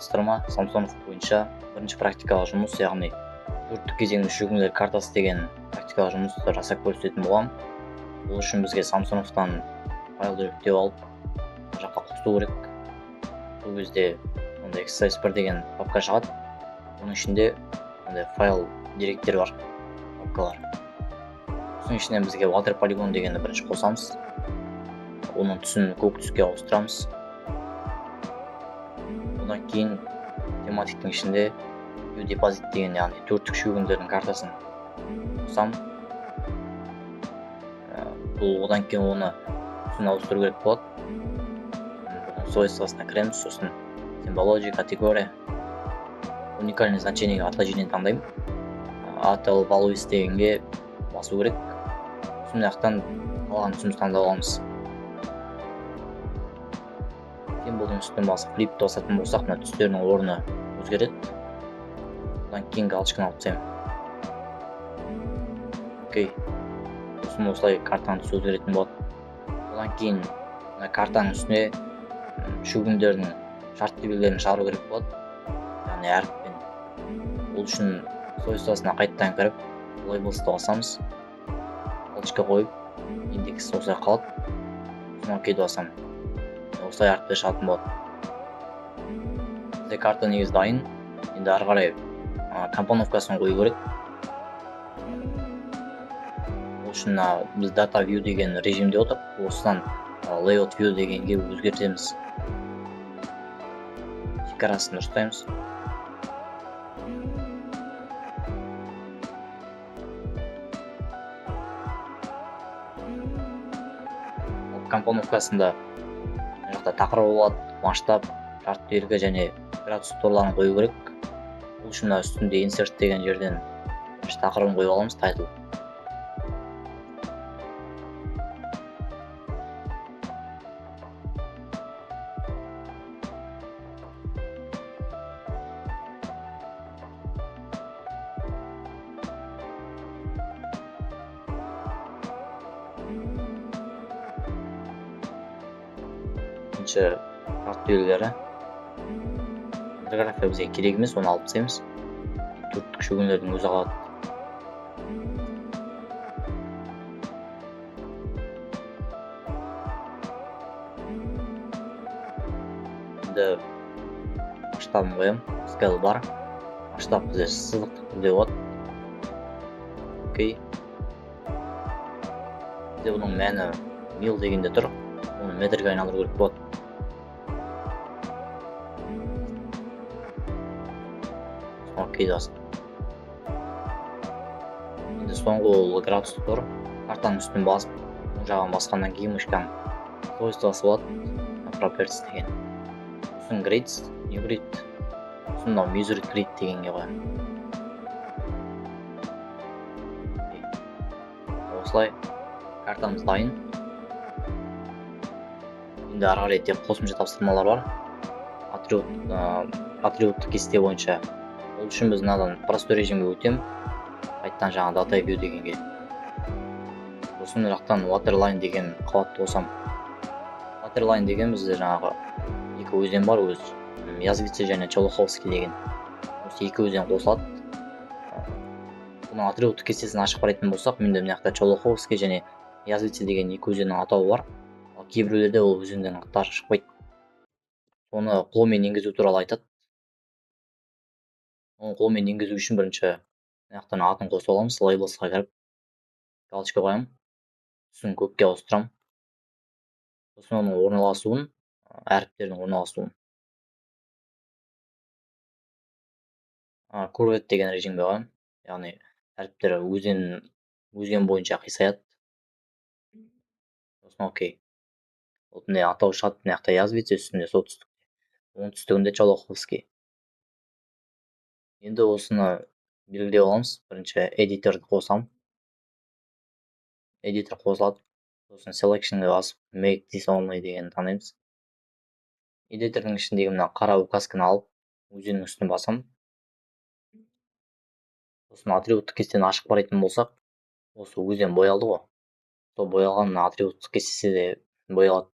саламатсыздар Самсонов бойынша бірінші практикалық жұмыс, яғни төрттік кезеңді жүгіңдер картасы деген практикалық жұмысты жасап көрсететін боламын. Бұл үшін бізге Самсоновтан файлды жүктеп алып, бұл жаққа қосу керек. Бұл кезде онда exercise 1 деген папка шығады. Оның ішінде ондай файл деректер бар, папкалар. Соның ішінен бізге water polygon дегенді бірінші қосамыз. Оның түсін көк түске ауыстырамыз. Одан кейін тематиктің ішінде view deposit деген, яғни төрттік шөгіндердің картасын қосам. Бұл одан кейін оны түсін ауыстыру керек болады. Свойствосына кіреміз, сосын symbology, категория, уникальный значениеге отложение таңдаймын. Atal values дегенге басу керек. Сондай жақтан қалған түсімізді таңдап аламыз. Символдың үстінен басып флипті басатын болсақ, мына түстерінің орны өзгереді. Одан кейін галочканы алып тастаймын. Окей. Сосын осылай картаның түсі өзгеретін болады. Одан кейін картаның үстіне шөгіндердің шартты белгілерін шығару керек болады, яғни әріппен. Ол үшін свойствосына қайтадан кіріп, labels'ты басамыз. Галочка қойып, индекс осылай қалады. Сосын окейді басамын. Осылай әріптер шығатын болады. Бізде карта негізі дайын. Енді ары қарай компоновкасын қою керек. Ол үшін біз data view деген режимде отырып, осыдан layout view дегенге өзгертеміз. Шекарасын дұрыстаймыз. Компоновкасында тақырыбы болады, масштаб, шарт белгі және градус торларын қою керек. Бұл үшін үстінде insert деген жерден тақырыбын қойып аламыз, title. Шарт белгілері. Графия бізге керек емес, оны алып тастаймыз. Төрттік шөгіндердің өзі қалады. Енді масштабын қоямын. Scale бар. Масштаб бізде сызықтық түрде болады. Окей. Бізде бұның мәні mil дегенде тұр. Оны метрге айналдыру керек болады. Окей басып. Енді соңғы ол градусты тұр. Картаның үстін басып, оң жағын басқаннан кейін мышканың свойствосы болады. Properties деген. Сосын grids, new grid. Сосын measured grid дегенге қоямын. Осылай картамыз дайын. Енді ары қарай тек қосымша тапсырмалар бар. Атрибуттық кесте бойынша. Ол үшін біз мынадан простой режимге өтем. Қайтадан жаңа data view дегенге. Сосын жақтан waterline деген қабатты қосам. Waterline деген бізде жаңағы екі өзен бар, Язвица және Чолоховский деген. Осы екі өзен қосылады. Бұның атрибуттық кестесін ашып қарайтын болсақ, менде мына жақта Чолоховский және Язвица деген екі өзеннің атауы бар. Ал кейбіреулерде ол өзеннің аттары шықпайды. Оны қолмен енгізу туралы айтады. Оны қолмен енгізу үшін бірінші аяқтан атын қосып аламыз, labels'қа кіріп, галочка қоямын. Түсін көкке ауыстырам. Сосын оның орналасуын, әріптердің орналасуын. Curved деген режимге қоямын. Яғни әріптер өзен бойынша қисаяды. Сосын окей. Міне атау шығады, мына жақта Язвица, үстінде солтүстікте. Оңтүстігінде Чолоховский. Енді осыны белгілеп аламыз. Бірінші editorды қосам. Editor қосылады. Сосын selection'ға басып, make this only деген таңдаймыз. Editorдың ішіндегі мына қара указканы алып, өзеннің үстіне басам. Сосын атрибуттық кестені ашып қарайтын болсақ, осы өзен боялды ғой. Сол боялған атрибуттық кестесі де боялады.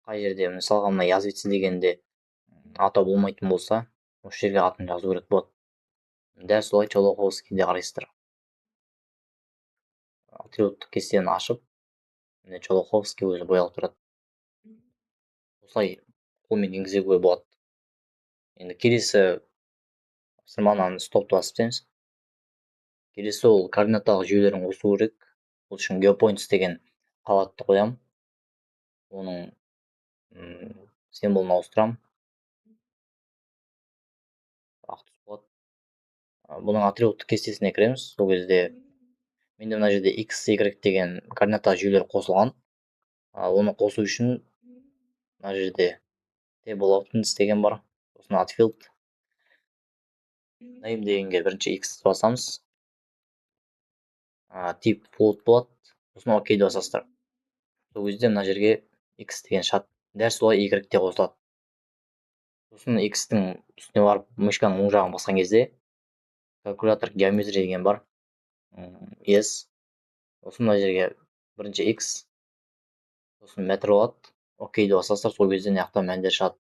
Қай жерде мысалға мына Язвица дегенде атау болмайтын болса осы жерге атын жазу керек болады. Дәл солай Чолоховскийде қарайсыздар. Атрибуттық кестені ашып, міне Чолоховский өзі боялып тұрады. Осылай қолмен енгізуге болады. Енді келесі тапсырманы стопты басып тастаймыз. Келесі ол координаталық жүйелерін қосу керек. Ол үшін geopoints деген қабатты қоямын. Оның символын ауыстырамын. Ақ түс болады. Бұның атрибуттық кестесіне кіреміз. Сол кезде менде мына жерде x, y деген координаталық жүйелер қосылған. Оны қосу үшін мына жерде table options деген бар. Сосын add field. Name дегенге бірінші x басамыз. Тип float болады. Сосын OK басасыздар. Сол кезде мына жерге x деген шығады. Дәл солай y де қосылады. Сосын x-тің үстіне барып мышканың оң жағын басқан кезде калькулятор геометрия деген бар. Yes. Сосын мына жерге бірінші x, сосын метр болады. OK басасыздар, сол кезде мына жақта мәндер шығады.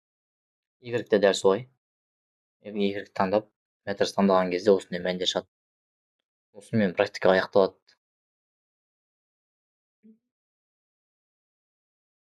Y де дәл солай. Y таңдап, метр таңдаған кезде осындай мәндер шығады. Осымен практика аяқталады.